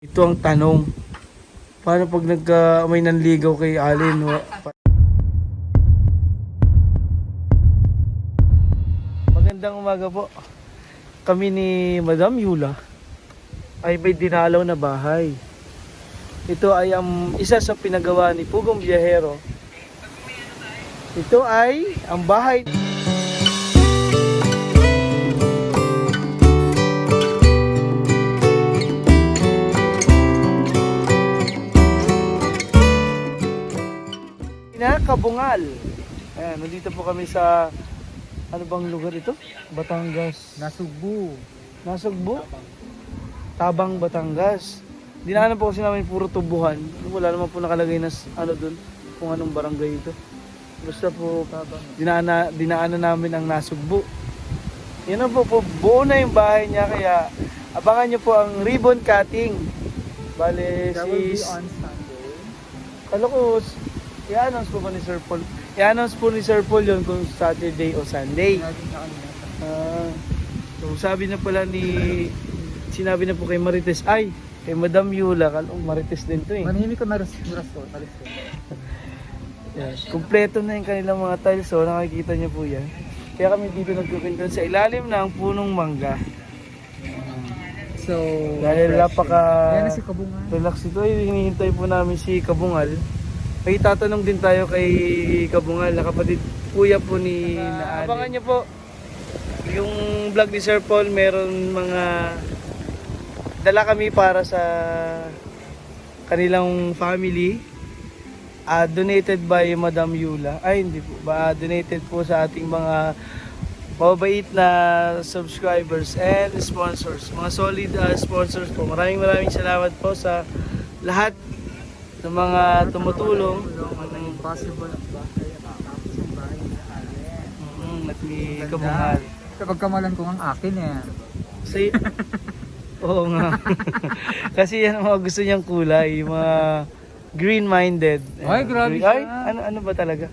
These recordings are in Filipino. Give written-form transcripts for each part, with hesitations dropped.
Ito ang tanong. Paano pag may nanligaw kay Alin? Magandang umaga po. Kami ni Madam Yula ay may dinalaw na bahay. Ito ay ang isa sa pinagawa ni Pugong Biyahero. Ito ay ang bahay. Kabungal. Ayan, nandito po kami sa ano bang lugar ito? Batangas. Nasugbu. Nasugbu? Tabang, Batangas. Dinaanan po kasi namin puro tubuhan. Wala naman po nakalagay na ano dun kung anong barangay ito. Basta po dinaanan namin ang Nasugbu. Yan po, buo na yung bahay niya kaya abangan nyo po ang ribbon cutting. Bale, That will be on Sunday. Kala ko, i-announce po ba ni Sir Paul? I-announce po ni Sir Paul yun kung Saturday o Sunday. So sabi na pala sinabi na po kay Marites, kay Madam Yula, Marites din to eh. Manahimik ko talis ko. Yes. Kompleto na yung kanilang mga tiles, so nakikita niyo po yan. Kaya kami dito nagkukwento sa ilalim ng punong mangga. So, dahil napaka yan na si Kabungal. relax ito, hinihintay po namin si Kabungal. May tatanong din tayo kay Kabungal, na kapatid kuya po ni Naali. Abangan niyo po yung vlog ni Sir Paul, meron mga dala kami para sa kanilang family. Donated by Madam Yula. Hindi po ba, donated po sa ating mga mababait na subscribers and sponsors. Mga solid sponsors po. Maraming salamat po sa lahat ng mga tumutulong. Possible ang bahay at tapos ang bahay na Alin. At ni Kabungal. Kapag kamalan ko ang akin eh. Say, oo nga. Kasi yan ang mga gusto niyang kulay, yung mga green-minded. Ay, grabe Ay, siya. ano ba talaga?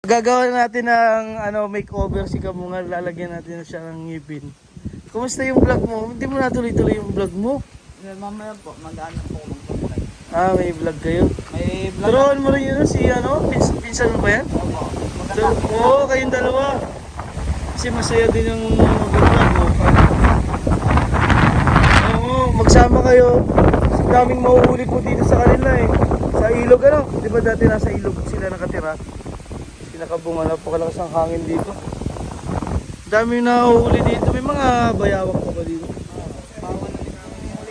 Gagawa natin ng makeover si Kabungal, lalagyan natin na siya ng ngipin. Kumusta yung vlog mo? Hindi mo natuloy-tuloy yung vlog mo? Mamaya po, mag-ano po mag-vlog. May vlog kayo? May vlog. Turuan mo rin yun si pinsan mo ba yan? Oo, kayong dalawa. Kasi masaya din yung mag-vlog mo. Oo, magsama kayo. Kasi daming mahuhuli po dito sa kanila eh. Sa ilog di ba dati nasa ilog sila nakatira? Nakabunga, napakalakas ang hangin dito. Dami nahuhuli dito. May mga bayawak pa ba dito?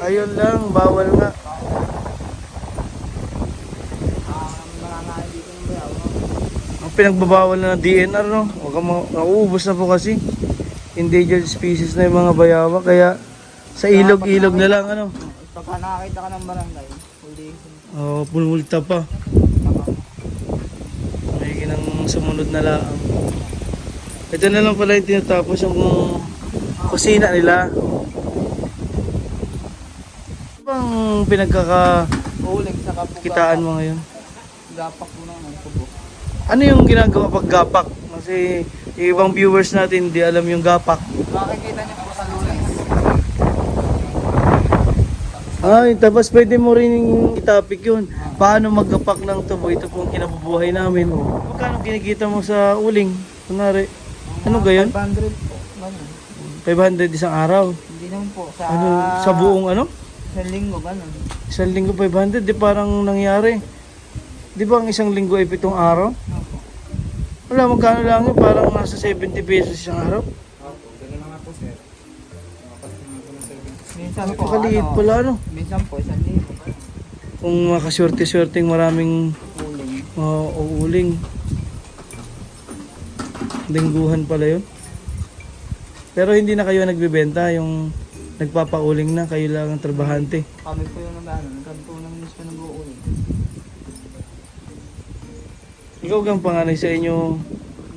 Ayun lang, bawal nga. Ang pinagbabawal na ng DNR, no? Huwag kang nauubos na po kasi. Endangered species na yung mga bayawak. Kaya sa ilog-ilog na lang, Pagka nakakita ka ng barangay, huli. pulmulta pa. Sumunod na lang. Ito na lang pala yung tinatapos yung kusina nila. Ano bang pinagkakakitaan mo ngayon? Gapak mo lang ng tubo. Ano yung ginagawa pag gapak? Kasi yung ibang viewers natin hindi alam yung gapak. Makikita niyo po sa lunes. Ay, tapos pwede mo rin itapik yun. Paano magapak ng tubo? Ito pong kinabubuhay namin. Magkano kinikita mo sa uling? Kunwari, ano gayon? 500 po. Ganun. 500 isang araw. Hindi naman po. Sa, Ano, sa buong ano? sa linggo, ganun. Isang linggo 500, di parang nangyari. Di ba ang isang linggo ay 7 araw? Opo. Wala, magkano lang yun? Parang nasa 70 pesos isang araw. Opo, gano'n na nga po sir. Nakapasok na po ng 70. Minsan po, Napakaliit pala, ano? Minsan po, 1,000. Kung makaswerte-swerteng maraming Uling. uuling. Lingguhan pala yun. Pero hindi na kayo nagbebenta, yung nagpapauling na, kayo lang ang trabahante. Kami po yung nagkantunan mismo nag-uuling. Ikaw gang panganay sa inyo,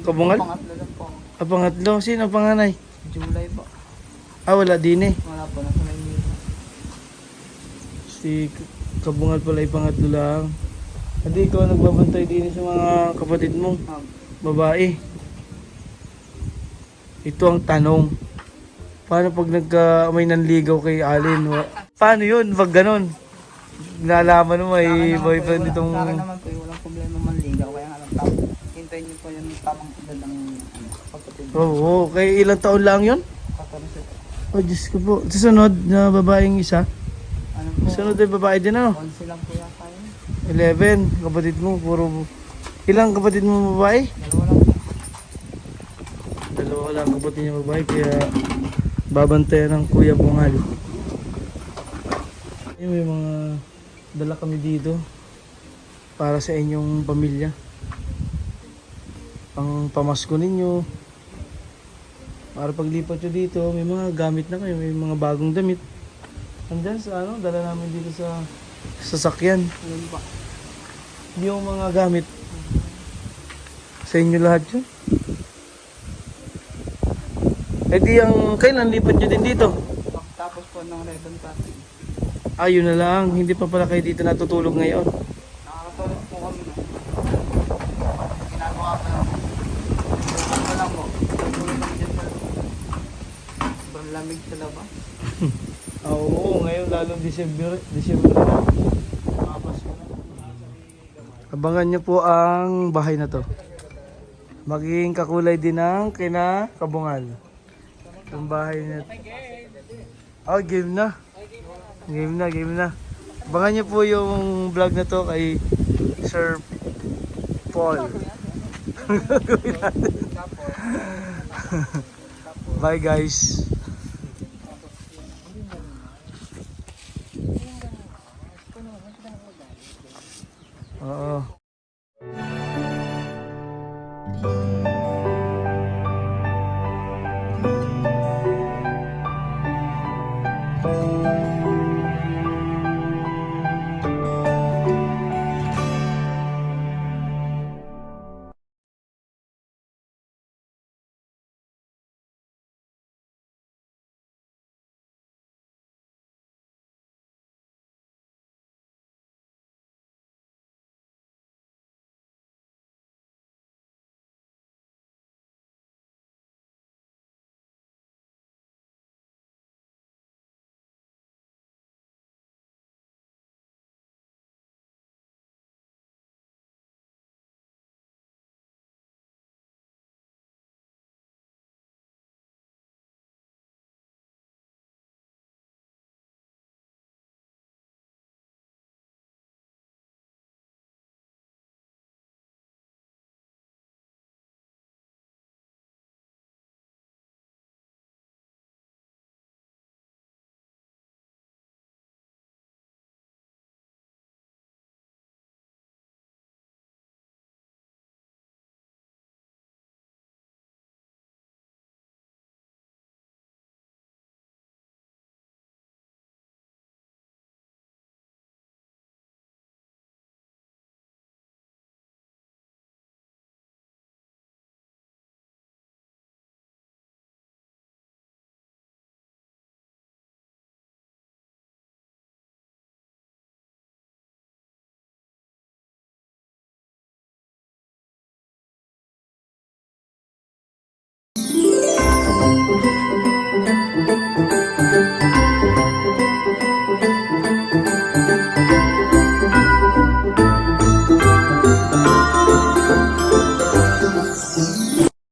Kabungal? Pangatlo lang po. Ah, pangatlo. Sino ang panganay? July po. Ah, wala din eh. Wala po, nasa Maynila. Si Kabungal pala ay pangatlo lang. Hindi ikaw nagbabantay din sa mga kapatid mong babae. Ito ang tanong. Paano pag may nanligaw kay Alin? Paano yun? Pag ganon? Nalaman mo may boyfriend itong... Sa akin naman po, walang problema manligaw. Kaya nga lang, hintayin niyo po yung tamang edad ng pagkatid. Oo, kay ilang taon lang yun? 14. Oh, Diyos ko po. Susunod na babaeng isa. Ano po? Sunod ay babae din ano? 11 lang po yata yun. 11. Kapatid mo, puro... Ilang kapatid mo babae? Dalawa lang po. Dalawa lang kapatid niya babae, kaya babantayan ng Kuya Bungal. May mga dala kami dito para sa inyong pamilya. Pang pamasko ninyo. Para paglipat nyo dito, may mga gamit na kayo, may mga bagong damit. Andyan sa ano, dala namin dito sa sasakyan. Ano pa? Yung mga gamit. Sa inyo lahat yun. Eh di ang kailan lipat nyo din dito? Tapos po ng ribbon cutting. Ayun na lang, hindi pa pala kayo dito natutulog ngayon. Nakakatulog po kami na. Ginagawa pa lang. Tulog pa lang po. Tulog kami dyan sa sobrang lamig sa labas. Oo, ngayon lalong December na. Makapasko na. Abangan nyo po ang bahay na to. Magiging kakulay din ng kina Kabungal. Yung bahay na to. Oh, game na. Game na. Abangan nyo po yung vlog na to kay Sir Paul. Bye guys. Oo.